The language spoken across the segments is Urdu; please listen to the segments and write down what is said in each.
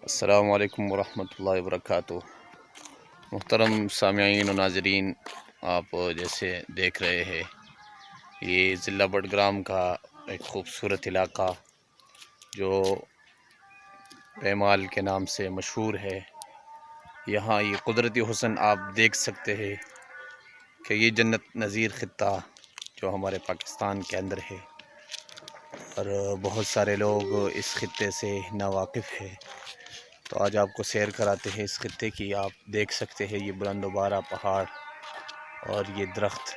السلام علیکم ورحمۃ اللہ وبرکاتہ۔ محترم سامعین و ناظرین، آپ جیسے دیکھ رہے ہیں یہ ضلع بڈگرام کا ایک خوبصورت علاقہ جو پیمال کے نام سے مشہور ہے۔ یہاں یہ قدرتی حسن آپ دیکھ سکتے ہیں کہ یہ جنت نظیر خطہ جو ہمارے پاکستان کے اندر ہے، اور بہت سارے لوگ اس خطے سے ناواقف ہیں، تو آج آپ کو سیر کراتے ہیں اس خطے کی۔ آپ دیکھ سکتے ہیں یہ بلند و بالا پہاڑ اور یہ درخت۔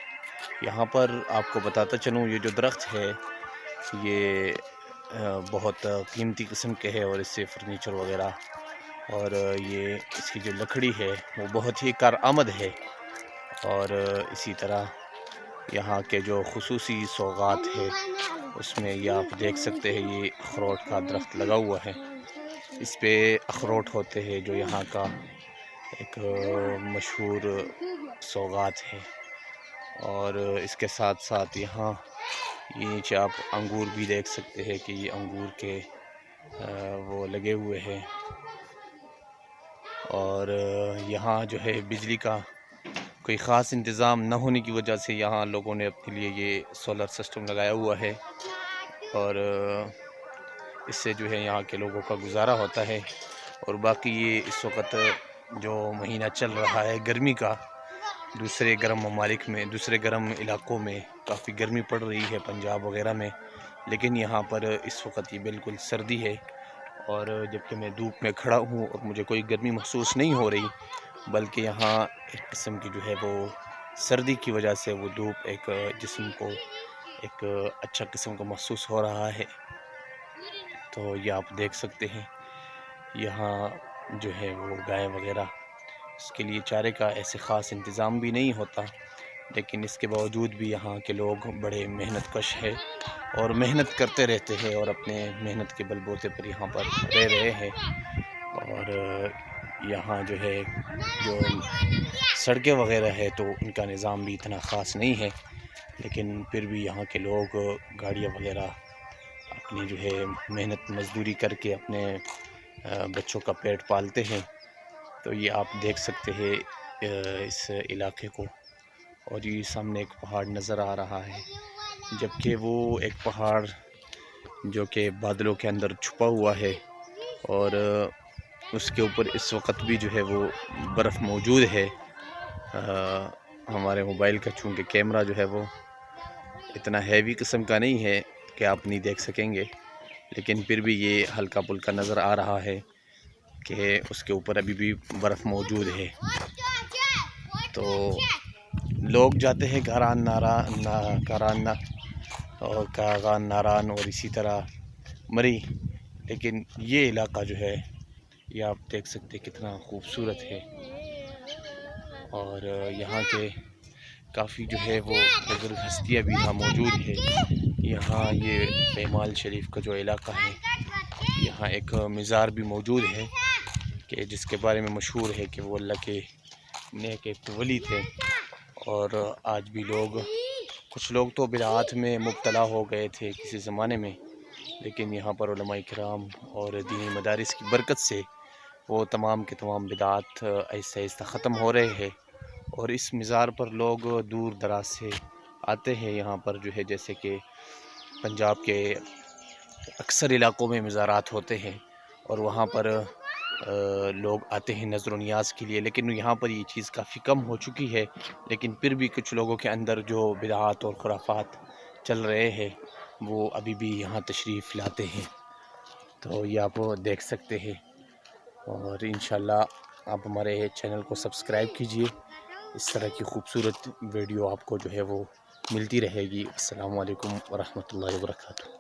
یہاں پر آپ کو بتاتا چلوں، یہ جو درخت ہے یہ بہت قیمتی قسم کے ہے، اور اس سے فرنیچر وغیرہ، اور یہ اس کی جو لکڑی ہے وہ بہت ہی کارآمد ہے۔ اور اسی طرح یہاں کے جو خصوصی سوغات ہے اس میں یہ آپ دیکھ سکتے ہیں، یہ اخروٹ کا درخت لگا ہوا ہے، اس پہ اخروٹ ہوتے ہیں جو یہاں کا ایک مشہور سوغات ہے۔ اور اس کے ساتھ ساتھ یہاں یہ نیچے آپ انگور بھی دیکھ سکتے ہیں کہ یہ انگور کے وہ لگے ہوئے ہیں۔ اور یہاں جو ہے بجلی کا کوئی خاص انتظام نہ ہونے کی وجہ سے یہاں لوگوں نے اپنے لیے یہ سولر سسٹم لگایا ہوا ہے، اور اس سے جو ہے یہاں کے لوگوں کا گزارا ہوتا ہے۔ اور باقی یہ اس وقت جو مہینہ چل رہا ہے گرمی کا، دوسرے گرم ممالک میں، دوسرے گرم علاقوں میں کافی گرمی پڑ رہی ہے، پنجاب وغیرہ میں، لیکن یہاں پر اس وقت یہ بالکل سردی ہے۔ اور جبکہ میں دھوپ میں کھڑا ہوں اور مجھے کوئی گرمی محسوس نہیں ہو رہی، بلکہ یہاں ایک قسم کی جو ہے وہ سردی کی وجہ سے وہ دھوپ ایک جسم کو ایک اچھا قسم کا محسوس ہو رہا ہے۔ تو یہ آپ دیکھ سکتے ہیں یہاں جو ہے وہ گائے وغیرہ، اس کے لیے چارے کا ایسے خاص انتظام بھی نہیں ہوتا، لیکن اس کے باوجود بھی یہاں کے لوگ بڑے محنت کش ہیں اور محنت کرتے رہتے ہیں، اور اپنے محنت کے بل بوتے پر یہاں پر رہ رہے ہیں۔ اور یہاں جو ہے جو سڑکیں وغیرہ ہے تو ان کا نظام بھی اتنا خاص نہیں ہے، لیکن پھر بھی یہاں کے لوگ گاڑیاں وغیرہ اپنی جو ہے محنت مزدوری کر کے اپنے بچوں کا پیٹ پالتے ہیں۔ تو یہ آپ دیکھ سکتے ہیں اس علاقے کو، اور یہ سامنے ایک پہاڑ نظر آ رہا ہے، جبکہ وہ ایک پہاڑ جو کہ بادلوں کے اندر چھپا ہوا ہے، اور اس کے اوپر اس وقت بھی جو ہے وہ برف موجود ہے۔ ہمارے موبائل کا چونکہ کیمرہ جو ہے وہ اتنا ہیوی قسم کا نہیں ہے کہ آپ نہیں دیکھ سکیں گے، لیکن پھر بھی یہ ہلکا پھلکا نظر آ رہا ہے کہ اس کے اوپر ابھی بھی برف موجود ہے۔ تو لوگ جاتے ہیں کاران ناران اور اسی طرح مری، لیکن یہ علاقہ جو ہے یہ آپ دیکھ سکتے کتنا خوبصورت ہے، اور یہاں کے کافی جو ہے وہ بزرگ ہستیاں بھی یہاں موجود ہے۔ یہاں یہ پیمال شریف کا جو علاقہ ہے، یہاں ایک مزار بھی موجود ہے کہ جس کے بارے میں مشہور ہے کہ وہ اللہ کے نیک ایک ولی تھے، اور آج بھی کچھ لوگ تو بدعات میں مبتلا ہو گئے تھے کسی زمانے میں، لیکن یہاں پر علماء کرام اور دینی مدارس کی برکت سے وہ تمام کے تمام بدعات آہستہ آہستہ ختم ہو رہے ہیں۔ اور اس مزار پر لوگ دور دراز سے آتے ہیں، یہاں پر جو ہے جیسے کہ پنجاب کے اکثر علاقوں میں مزارات ہوتے ہیں اور وہاں پر لوگ آتے ہیں نظر و نیاز کے لیے، لیکن یہاں پر یہ چیز کافی کم ہو چکی ہے، لیکن پھر بھی کچھ لوگوں کے اندر جو بدعات اور خرافات چل رہے ہیں وہ ابھی بھی یہاں تشریف لاتے ہیں۔ تو یہ آپ دیکھ سکتے ہیں، اور انشاءاللہ آپ ہمارے چینل کو سبسکرائب کیجئے، اس طرح کی خوبصورت ویڈیو آپ کو جو ہے وہ ملتی رہے گی۔ السلام علیکم ورحمۃ اللہ وبرکاتہ۔